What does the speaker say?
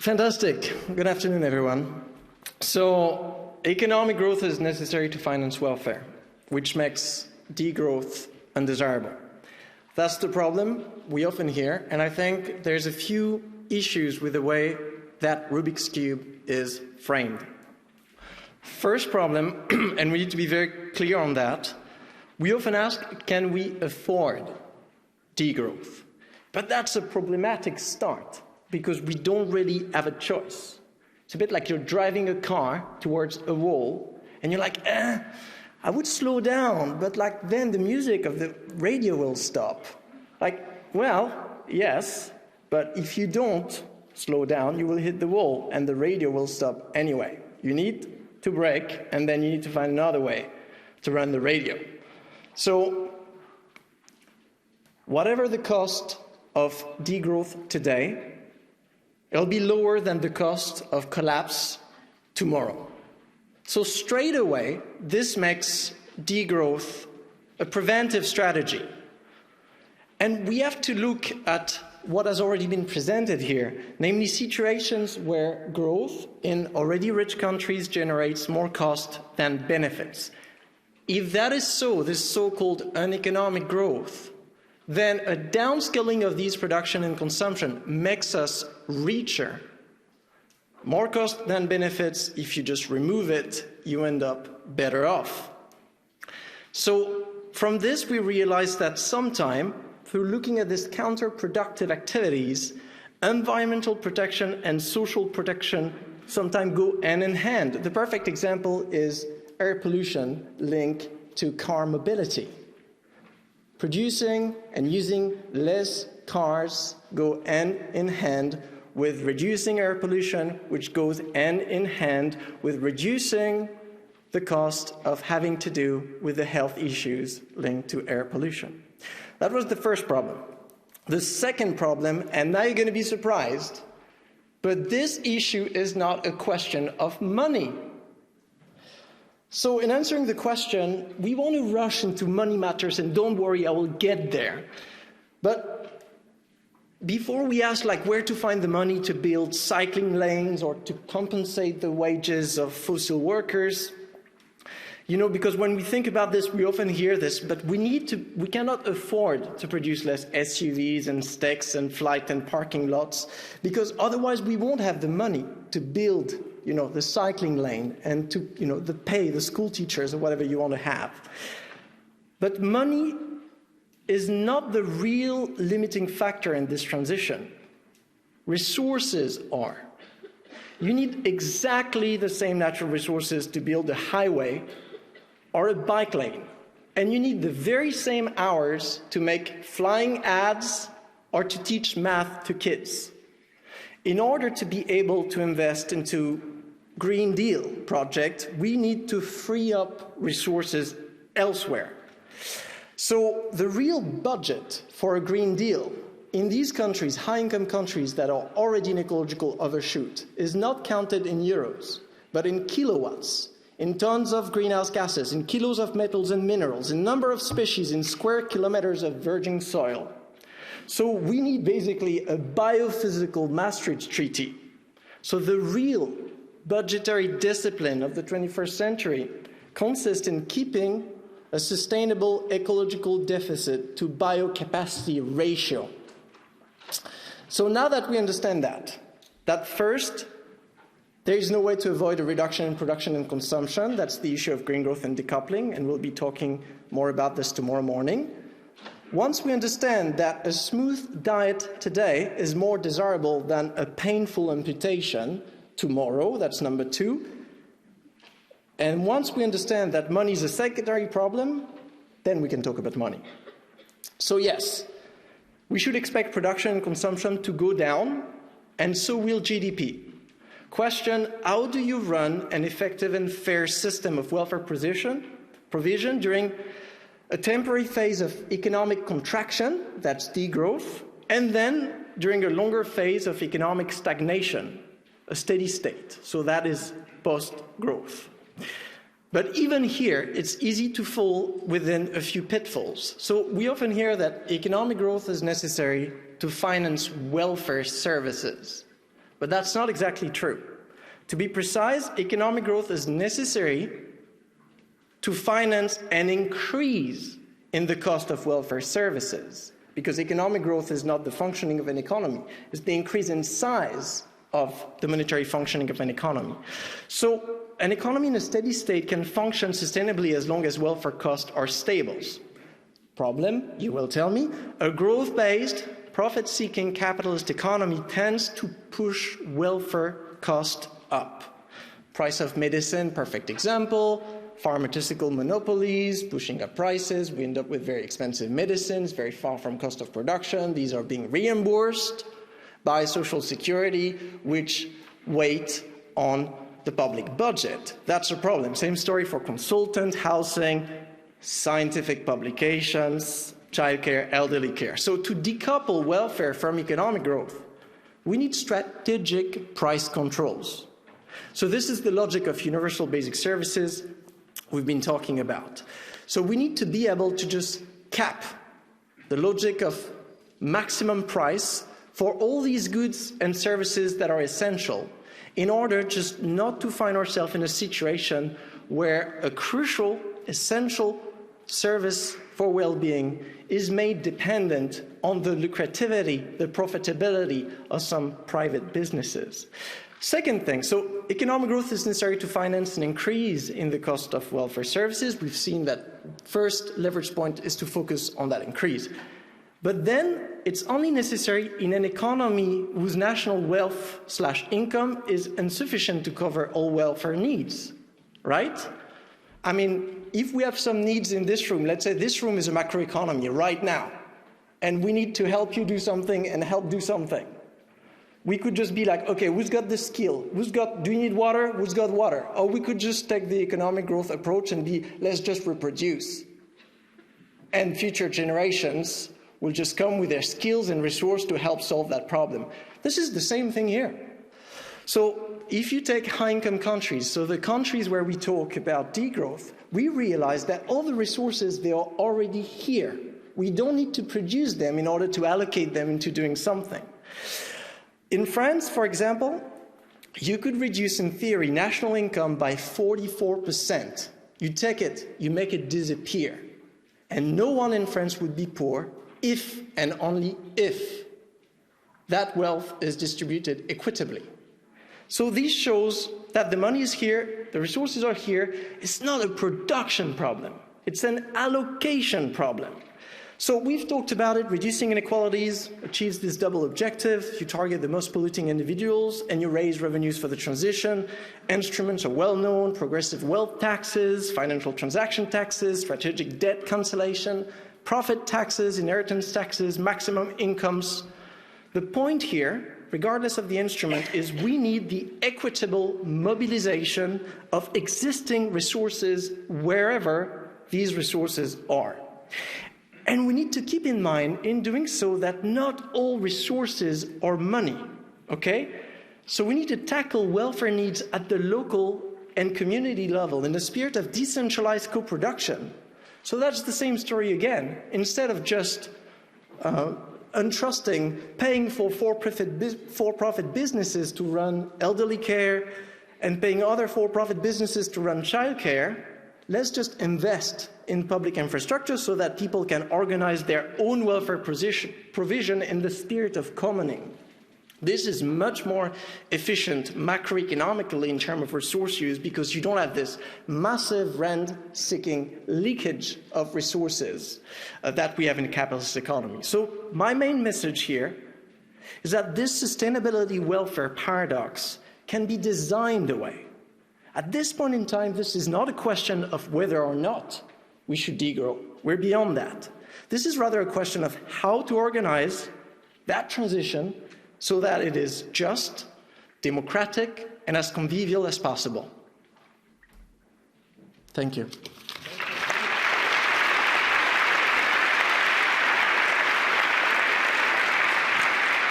Fantastic. Good afternoon, everyone. So, economic growth is necessary to finance welfare, which makes degrowth undesirable. That's the problem we often hear, and I think there's a few issues with the way that Rubik's Cube is framed. First problem, and we need to be very clear on that, we often ask, can we afford degrowth? But that's a problematic start, because we don't really have a choice. It's a bit like you're driving a car towards a wall, and you're like, I would slow down, but then the music of the radio will stop. Well, yes, but if you don't slow down, you will hit the wall, and the radio will stop anyway. You need to brake, and then you need to find another way to run the radio. So, whatever the cost of degrowth today, it'll be lower than the cost of collapse tomorrow. So straight away, this makes degrowth a preventive strategy. And we have to look at what has already been presented here, namely situations where growth in already rich countries generates more cost than benefits. If that is so, this so-called uneconomic growth, then a downscaling of these production and consumption makes us richer. More cost than benefits. If you just remove it, you end up better off. So from this, we realize that sometime, through looking at these counterproductive activities, environmental protection and social protection sometimes go hand in hand. The perfect example is air pollution linked to car mobility. Producing and using less cars go hand in hand with reducing air pollution, which goes hand in hand with reducing the cost of having to do with the health issues linked to air pollution. That was the first problem. The second problem, and now you're going to be surprised, but this issue is not a question of money. So in answering the question, we want to rush into money matters, and don't worry, I will get there. But before we ask where to find the money to build cycling lanes or to compensate the wages of fossil workers, because when we think about this, we often hear this, but we cannot afford to produce less SUVs and stacks and flight and parking lots, because otherwise we won't have the money to build the cycling lane and to, pay the school teachers or whatever you want to have. But money is not the real limiting factor in this transition. Resources are. You need exactly the same natural resources to build a highway or a bike lane. And you need the very same hours to make flying ads or to teach math to kids. In order to be able to invest into Green Deal project, we need to free up resources elsewhere. So the real budget for a Green Deal in these countries, high-income countries that are already in ecological overshoot, is not counted in euros, but in kilowatts, in tons of greenhouse gases, in kilos of metals and minerals, in number of species, in square kilometers of virgin soil. So we need basically a biophysical Maastricht Treaty. So the real budgetary discipline of the 21st century consists in keeping a sustainable ecological deficit to biocapacity ratio. So now that we understand that first, there is no way to avoid a reduction in production and consumption. That's the issue of green growth and decoupling, and we'll be talking more about this tomorrow morning. Once we understand that a smooth diet today is more desirable than a painful amputation tomorrow, that's number two. And once we understand that money is a secondary problem, then we can talk about money. So yes, we should expect production and consumption to go down, and so will GDP. Question, how do you run an effective and fair system of welfare provision during a temporary phase of economic contraction, that's degrowth, and then during a longer phase of economic stagnation, a steady state, so that is post-growth. But even here, it's easy to fall within a few pitfalls. So we often hear that economic growth is necessary to finance welfare services. But that's not exactly true. To be precise, economic growth is necessary to finance an increase in the cost of welfare services, because economic growth is not the functioning of an economy, it's the increase in size of the monetary functioning of an economy. So an economy in a steady state can function sustainably as long as welfare costs are stable. Problem, you will tell me, a growth-based, profit-seeking capitalist economy tends to push welfare costs up. Price of medicine, perfect example. Pharmaceutical monopolies pushing up prices. We end up with very expensive medicines, very far from cost of production. These are being reimbursed by Social Security, which weight on the public budget. That's a problem. Same story for consultant, housing, scientific publications, childcare, elderly care. So to decouple welfare from economic growth, we need strategic price controls. So this is the logic of universal basic services we've been talking about. So we need to be able to just cap the logic of maximum price for all these goods and services that are essential in order just not to find ourselves in a situation where a crucial, essential service for well-being is made dependent on the lucrativity, the profitability of some private businesses. Second thing, so economic growth is necessary to finance an increase in the cost of welfare services. We've seen that first leverage point is to focus on that increase. But then it's only necessary in an economy whose national wealth/income is insufficient to cover all welfare needs, right? I mean, if we have some needs in this room, let's say this room is a macroeconomy right now, and we need to help you do something and help do something. We could just be like, okay, who's got the skill? Do you need water? Who's got water? Or we could just take the economic growth approach and be, let's just reproduce. And future generations will just come with their skills and resources to help solve that problem. This is the same thing here. So if you take high-income countries, so the countries where we talk about degrowth, we realize that all the resources, they are already here. We don't need to produce them in order to allocate them into doing something. In France, for example, you could reduce, in theory, national income by 44%. You take it, you make it disappear. And no one in France would be poor if and only if that wealth is distributed equitably. So this shows that the money is here, the resources are here. It's not a production problem. It's an allocation problem. So we've talked about it. Reducing inequalities achieves this double objective. You target the most polluting individuals and you raise revenues for the transition. Instruments are well known: progressive wealth taxes, financial transaction taxes, strategic debt cancellation, profit taxes, inheritance taxes, maximum incomes. The point here, regardless of the instrument, is we need the equitable mobilization of existing resources wherever these resources are. And we need to keep in mind, in doing so, that not all resources are money, okay? So we need to tackle welfare needs at the local and community level in the spirit of decentralized co-production. So that's the same story again. Instead of just untrusting, paying for for-profit businesses to run elderly care and paying other for-profit businesses to run childcare, let's just invest in public infrastructure so that people can organize their own welfare provision in the spirit of commoning. This is much more efficient macroeconomically in terms of resource use because you don't have this massive rent-seeking leakage of resources that we have in a capitalist economy. So my main message here is that this sustainability welfare paradox can be designed away. At this point in time, this is not a question of whether or not we should degrow. We're beyond that. This is rather a question of how to organize that transition so that it is just, democratic, and as convivial as possible. Thank you.